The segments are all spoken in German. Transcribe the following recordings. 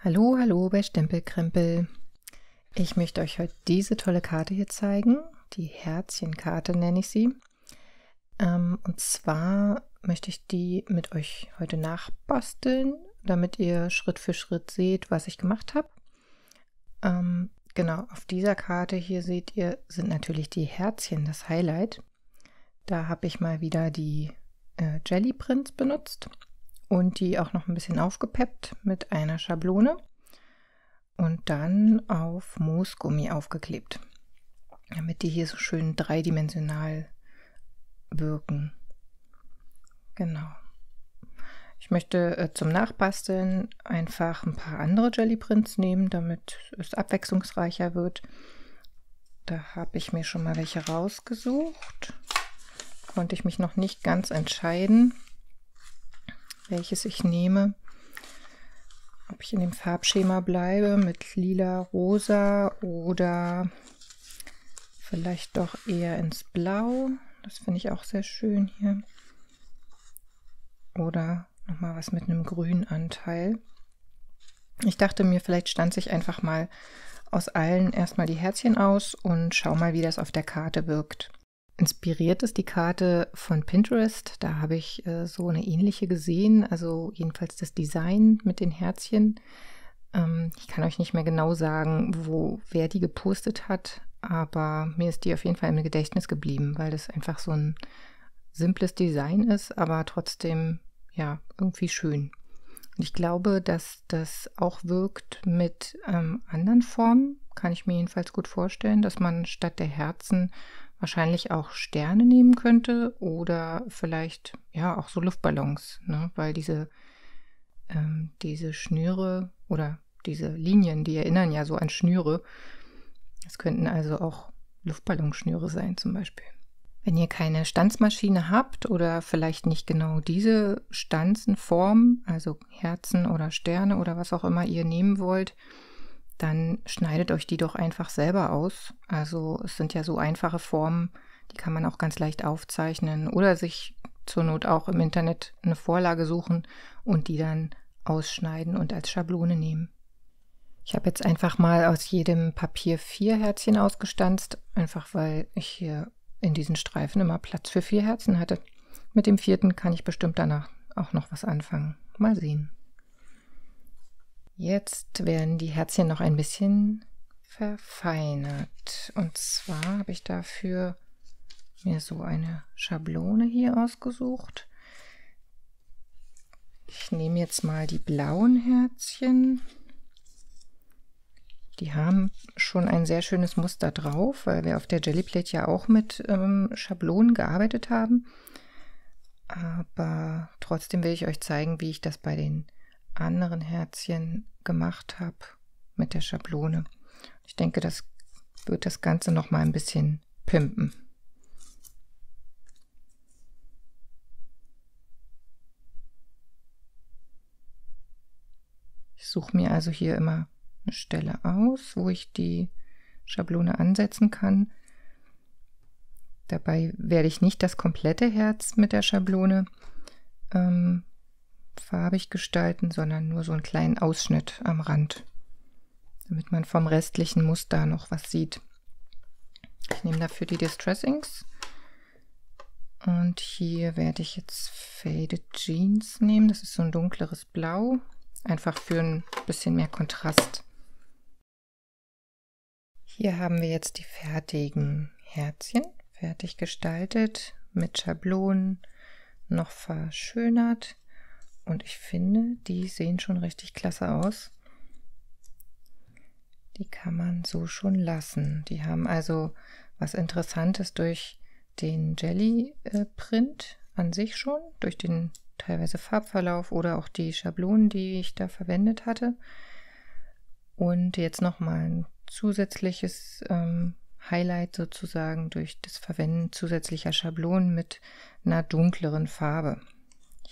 Hallo, hallo bei Stempelkrempel. Ich möchte euch heute diese tolle Karte hier zeigen. Die Herzchenkarte nenne ich sie. Und zwar möchte ich die mit euch heute nachbasteln, damit ihr Schritt für Schritt seht, was ich gemacht habe. Genau, auf dieser Karte hier seht ihr, sind natürlich die Herzchen das Highlight. Da habe ich mal wieder die Jelly Prints benutzt und die auch noch ein bisschen aufgepeppt mit einer Schablone und dann auf Moosgummi aufgeklebt, damit die hier so schön dreidimensional wirken. Genau. Ich möchte zum Nachbasteln einfach ein paar andere Jelly Prints nehmen, damit es abwechslungsreicher wird. Da habe ich mir schon mal welche rausgesucht. Konnte ich mich noch nicht ganz entscheiden, welches ich nehme. Ob ich in dem Farbschema bleibe mit lila, rosa oder vielleicht doch eher ins Blau. Das finde ich auch sehr schön hier. Oder nochmal was mit einem grünen Anteil. Ich dachte mir, vielleicht stanze ich einfach mal aus allen erstmal die Herzchen aus und schau mal, wie das auf der Karte wirkt. Inspiriert ist die Karte von Pinterest. Da habe ich so eine ähnliche gesehen, also jedenfalls das Design mit den Herzchen. Ich kann euch nicht mehr genau sagen, wer die gepostet hat, aber mir ist die auf jeden Fall im Gedächtnis geblieben, weil das einfach so ein simples Design ist, aber trotzdem ja irgendwie schön. Und ich glaube, dass das auch wirkt mit anderen Formen, kann ich mir jedenfalls gut vorstellen, dass man statt der Herzen wahrscheinlich auch Sterne nehmen könnte oder vielleicht ja auch so Luftballons, ne? Weil diese Schnüre oder diese Linien, die erinnern ja so an Schnüre. Das könnten also auch Luftballonschnüre sein zum Beispiel. Wenn ihr keine Stanzmaschine habt oder vielleicht nicht genau diese Stanzenform, also Herzen oder Sterne oder was auch immer ihr nehmen wollt, dann schneidet euch die doch einfach selber aus. Also es sind ja so einfache Formen, die kann man auch ganz leicht aufzeichnen oder sich zur Not auch im Internet eine Vorlage suchen und die dann ausschneiden und als Schablone nehmen. Ich habe jetzt einfach mal aus jedem Papier 4 Herzchen ausgestanzt, einfach weil ich hier in diesen Streifen immer Platz für 4 Herzen hatte. Mit dem 4. kann ich bestimmt danach auch noch was anfangen. Mal sehen. Jetzt werden die Herzchen noch ein bisschen verfeinert. Und zwar habe ich dafür mir so eine Schablone hier ausgesucht. Ich nehme jetzt mal die blauen Herzchen. Die haben schon ein sehr schönes Muster drauf, weil wir auf der Jellyplate ja auch mit Schablonen gearbeitet haben. Aber trotzdem will ich euch zeigen, wie ich das bei den anderen Herzchen gemacht habe mit der Schablone. Ich denke, das wird das Ganze noch mal ein bisschen pimpen. Ich suche mir also hier immer eine Stelle aus, wo ich die Schablone ansetzen kann. Dabei werde ich nicht das komplette Herz mit der Schablone farbig gestalten, sondern nur so einen kleinen Ausschnitt am Rand, damit man vom restlichen Muster noch was sieht. Ich nehme dafür die Distress Inks und hier werde ich jetzt Faded Jeans nehmen. Das ist so ein dunkleres Blau, einfach für ein bisschen mehr Kontrast. Hier haben wir jetzt die fertigen Herzchen, fertig gestaltet, mit Schablonen, noch verschönert. Und ich finde, die sehen schon richtig klasse aus. Die kann man so schon lassen. Die haben also was Interessantes durch den Jelly-Print an sich schon, durch den teilweise Farbverlauf oder auch die Schablonen, die ich da verwendet hatte. Und jetzt nochmal ein zusätzliches Highlight sozusagen durch das Verwenden zusätzlicher Schablonen mit einer dunkleren Farbe.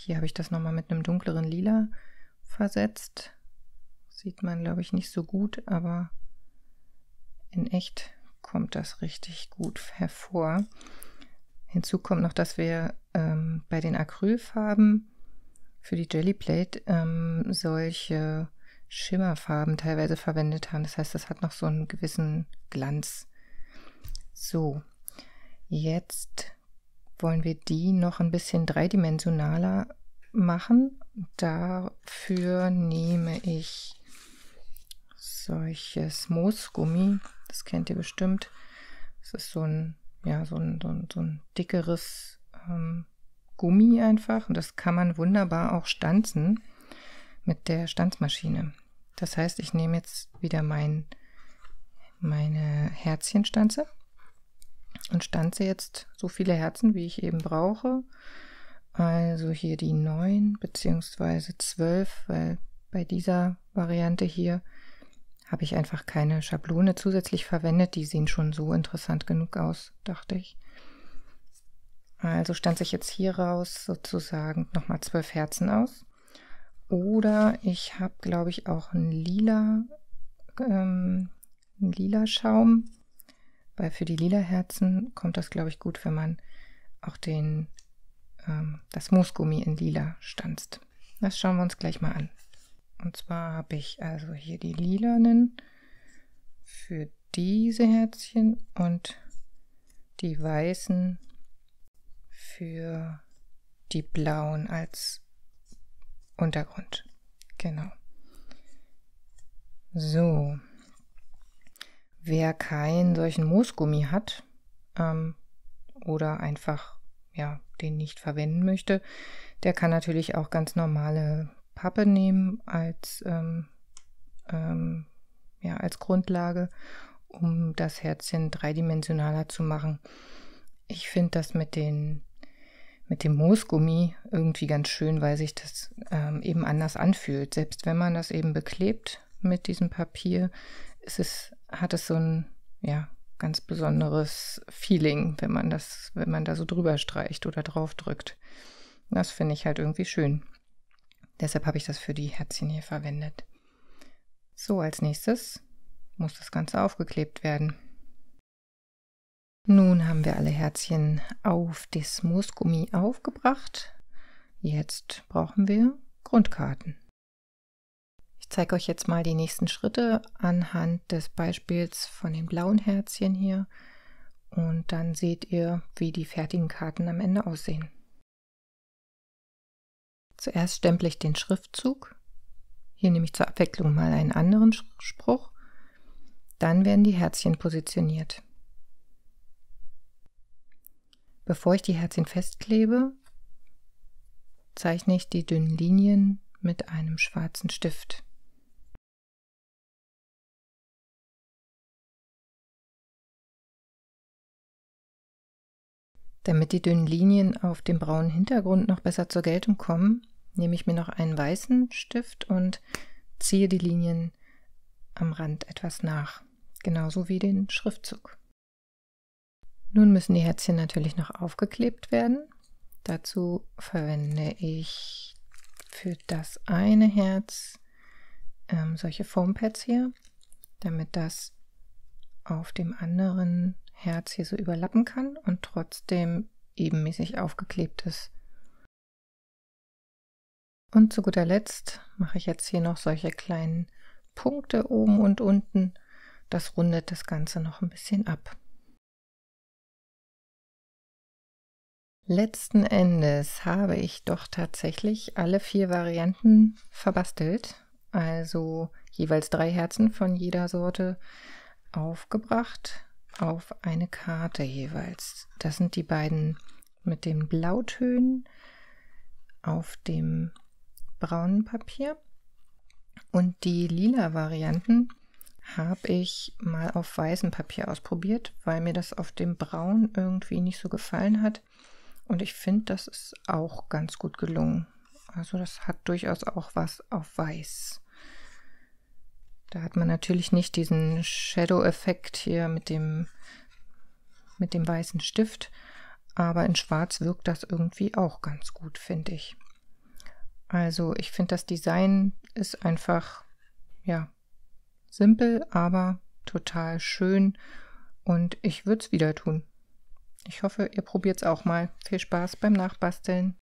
Hier habe ich das nochmal mit einem dunkleren Lila versetzt. Sieht man, glaube ich, nicht so gut, aber in echt kommt das richtig gut hervor. Hinzu kommt noch, dass wir bei den Acrylfarben für die Jellyplate solche Schimmerfarben teilweise verwendet haben. Das heißt, das hat noch so einen gewissen Glanz. So, jetzt wollen wir die noch ein bisschen dreidimensionaler machen. Dafür nehme ich solches Moosgummi. Das kennt ihr bestimmt. Das ist so ein, ja, so ein dickeres Gummi einfach. Und das kann man wunderbar auch stanzen mit der Stanzmaschine. Das heißt, ich nehme jetzt wieder meine Herzchenstanze und stanze jetzt so viele Herzen, wie ich eben brauche. Also hier die 9 bzw. 12, weil bei dieser Variante hier habe ich einfach keine Schablone zusätzlich verwendet. Die sehen schon so interessant genug aus, dachte ich. Also stanze ich jetzt hier raus sozusagen nochmal 12 Herzen aus. Oder ich habe, glaube ich, auch einen lila Schaum, weil für die lila Herzen kommt das, glaube ich, gut, wenn man auch das Moosgummi in lila stanzt. Das schauen wir uns gleich mal an. Und zwar habe ich also hier die lilanen für diese Herzchen und die weißen für die blauen als Untergrund. Genau. So. Wer keinen solchen Moosgummi hat oder einfach den nicht verwenden möchte, der kann natürlich auch ganz normale Pappe nehmen als Grundlage, um das Herzchen dreidimensionaler zu machen. Ich finde das mit dem Moosgummi irgendwie ganz schön, weil sich das eben anders anfühlt. Selbst wenn man das eben beklebt mit diesem Papier, hat es so ein ganz besonderes Feeling, wenn man da so drüber streicht oder drauf drückt. Das finde ich halt irgendwie schön. Deshalb habe ich das für die Herzchen hier verwendet. So, als nächstes muss das Ganze aufgeklebt werden. Nun haben wir alle Herzchen auf das Moosgummi aufgebracht. Jetzt brauchen wir Grundkarten. Ich zeige euch jetzt mal die nächsten Schritte anhand des Beispiels von den blauen Herzchen hier. Und dann seht ihr, wie die fertigen Karten am Ende aussehen. Zuerst stemple ich den Schriftzug. Hier nehme ich zur Abwechslung mal einen anderen Spruch. Dann werden die Herzchen positioniert. Bevor ich die Herzchen festklebe, zeichne ich die dünnen Linien mit einem schwarzen Stift. Damit die dünnen Linien auf dem braunen Hintergrund noch besser zur Geltung kommen, nehme ich mir noch einen weißen Stift und ziehe die Linien am Rand etwas nach, genauso wie den Schriftzug. Nun müssen die Herzchen natürlich noch aufgeklebt werden. Dazu verwende ich für das eine Herz solche Foampads hier, damit das auf dem anderen Herz hier so überlappen kann und trotzdem ebenmäßig aufgeklebt ist. Und zu guter Letzt mache ich jetzt hier noch solche kleinen Punkte oben und unten. Das rundet das Ganze noch ein bisschen ab. Letzten Endes habe ich doch tatsächlich alle 4 Varianten verbastelt, also jeweils 3 Herzen von jeder Sorte aufgebracht auf eine Karte jeweils. Das sind die beiden mit den Blautönen auf dem braunen Papier und die lila Varianten habe ich mal auf weißem Papier ausprobiert, weil mir das auf dem Braun irgendwie nicht so gefallen hat. Und ich finde, das ist auch ganz gut gelungen. Also das hat durchaus auch was auf Weiß. Da hat man natürlich nicht diesen Shadow-Effekt hier mit dem weißen Stift, aber in Schwarz wirkt das irgendwie auch ganz gut, finde ich. Also ich finde, das Design ist einfach, simpel, aber total schön und ich würde es wieder tun. Ich hoffe, ihr probiert es auch mal. Viel Spaß beim Nachbasteln.